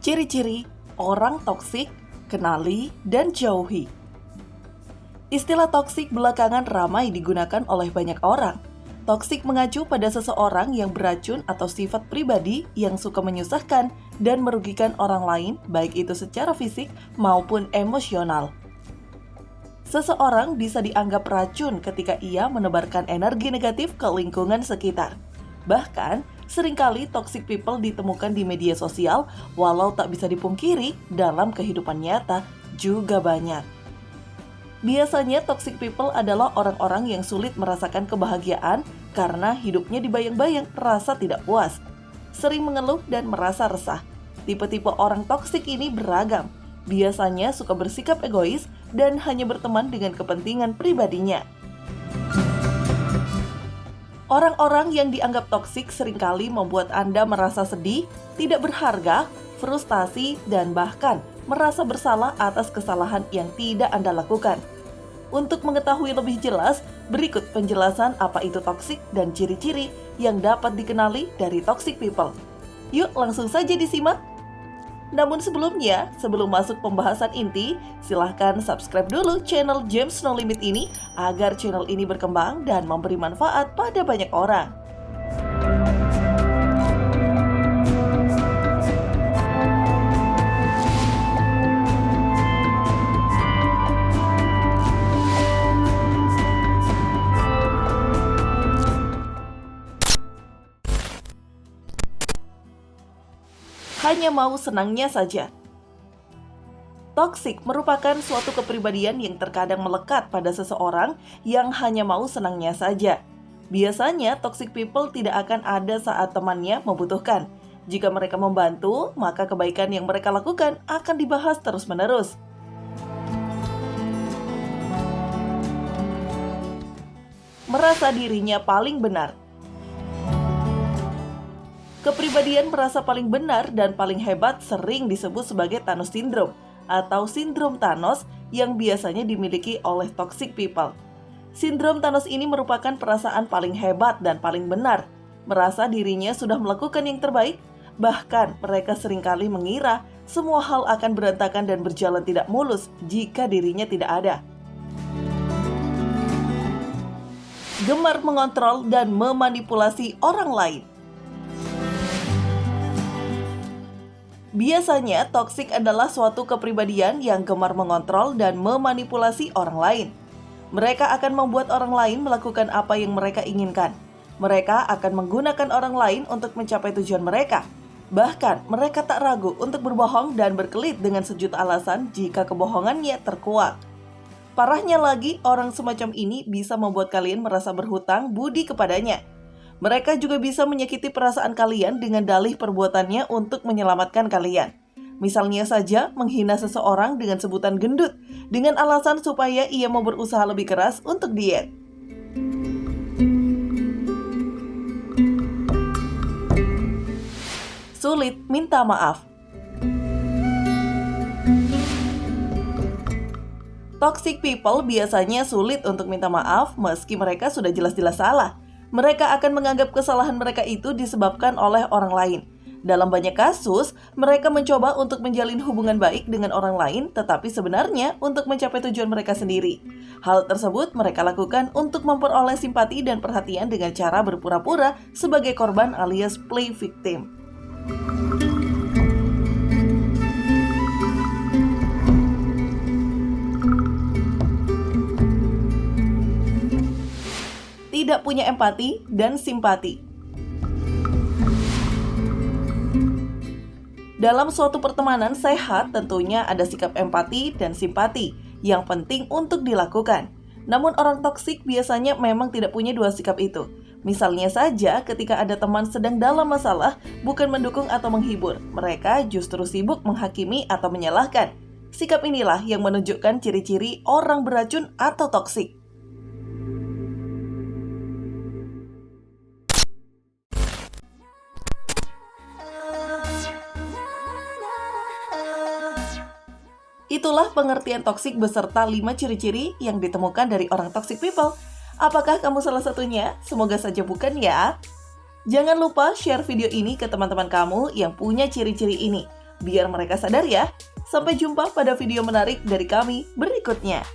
Ciri-ciri orang toksik, kenali, dan jauhi. Istilah toksik belakangan ramai digunakan oleh banyak orang. Toksik mengacu pada seseorang yang beracun atau sifat pribadi yang suka menyusahkan dan merugikan orang lain, baik itu secara fisik maupun emosional. Seseorang bisa dianggap racun ketika ia menebarkan energi negatif ke lingkungan sekitar. Bahkan, seringkali toxic people ditemukan di media sosial, walau tak bisa dipungkiri dalam kehidupan nyata juga banyak. Biasanya toxic people adalah orang-orang yang sulit merasakan kebahagiaan karena hidupnya dibayang-bayang rasa tidak puas, sering mengeluh dan merasa resah. Tipe-tipe orang toksik ini beragam, biasanya suka bersikap egois dan hanya berteman dengan kepentingan pribadinya. Orang-orang yang dianggap toksik seringkali membuat Anda merasa sedih, tidak berharga, frustasi, dan bahkan merasa bersalah atas kesalahan yang tidak Anda lakukan. Untuk mengetahui lebih jelas, berikut penjelasan apa itu toksik dan ciri-ciri yang dapat dikenali dari toxic people. Yuk langsung saja disimak! Namun sebelumnya, sebelum masuk pembahasan inti, silahkan subscribe dulu channel James No Limit ini agar channel ini berkembang dan memberi manfaat pada banyak orang. Hanya mau senangnya saja. Toksik merupakan suatu kepribadian yang terkadang melekat pada seseorang yang hanya mau senangnya saja. Biasanya toxic people tidak akan ada saat temannya membutuhkan. Jika mereka membantu, maka kebaikan yang mereka lakukan akan dibahas terus-menerus. Merasa dirinya paling benar. Kepribadian merasa paling benar dan paling hebat sering disebut sebagai Thanos Syndrome atau Sindrom Thanos yang biasanya dimiliki oleh toxic people. Sindrom Thanos ini merupakan perasaan paling hebat dan paling benar, merasa dirinya sudah melakukan yang terbaik, bahkan mereka seringkali mengira semua hal akan berantakan dan berjalan tidak mulus jika dirinya tidak ada. Gemar mengontrol dan memanipulasi orang lain. Biasanya, toksik adalah suatu kepribadian yang gemar mengontrol dan memanipulasi orang lain. Mereka akan membuat orang lain melakukan apa yang mereka inginkan. Mereka akan menggunakan orang lain untuk mencapai tujuan mereka. Bahkan, mereka tak ragu untuk berbohong dan berkelit dengan sejuta alasan jika kebohongannya terkuak. Parahnya lagi, orang semacam ini bisa membuat kalian merasa berhutang budi kepadanya. Mereka juga bisa menyakiti perasaan kalian dengan dalih perbuatannya untuk menyelamatkan kalian. Misalnya saja menghina seseorang dengan sebutan gendut, dengan alasan supaya ia mau berusaha lebih keras untuk diet. Sulit minta maaf. Toxic people biasanya sulit untuk minta maaf meski mereka sudah jelas-jelas salah. Mereka akan menganggap kesalahan mereka itu disebabkan oleh orang lain. Dalam banyak kasus, mereka mencoba untuk menjalin hubungan baik dengan orang lain, tetapi sebenarnya untuk mencapai tujuan mereka sendiri. Hal tersebut mereka lakukan untuk memperoleh simpati dan perhatian dengan cara berpura-pura sebagai korban alias play victim. Tidak punya empati dan simpati. Dalam suatu pertemanan sehat tentunya ada sikap empati dan simpati yang penting untuk dilakukan. Namun orang toksik biasanya memang tidak punya dua sikap itu. Misalnya saja ketika ada teman sedang dalam masalah, bukan mendukung atau menghibur, mereka justru sibuk menghakimi atau menyalahkan. Sikap inilah yang menunjukkan ciri-ciri orang beracun atau toksik. Itulah pengertian toksik beserta 5 ciri-ciri yang ditemukan dari orang toxic people. Apakah kamu salah satunya? Semoga saja bukan ya. Jangan lupa share video ini ke teman-teman kamu yang punya ciri-ciri ini. biar mereka sadar ya. Sampai jumpa pada video menarik dari kami berikutnya.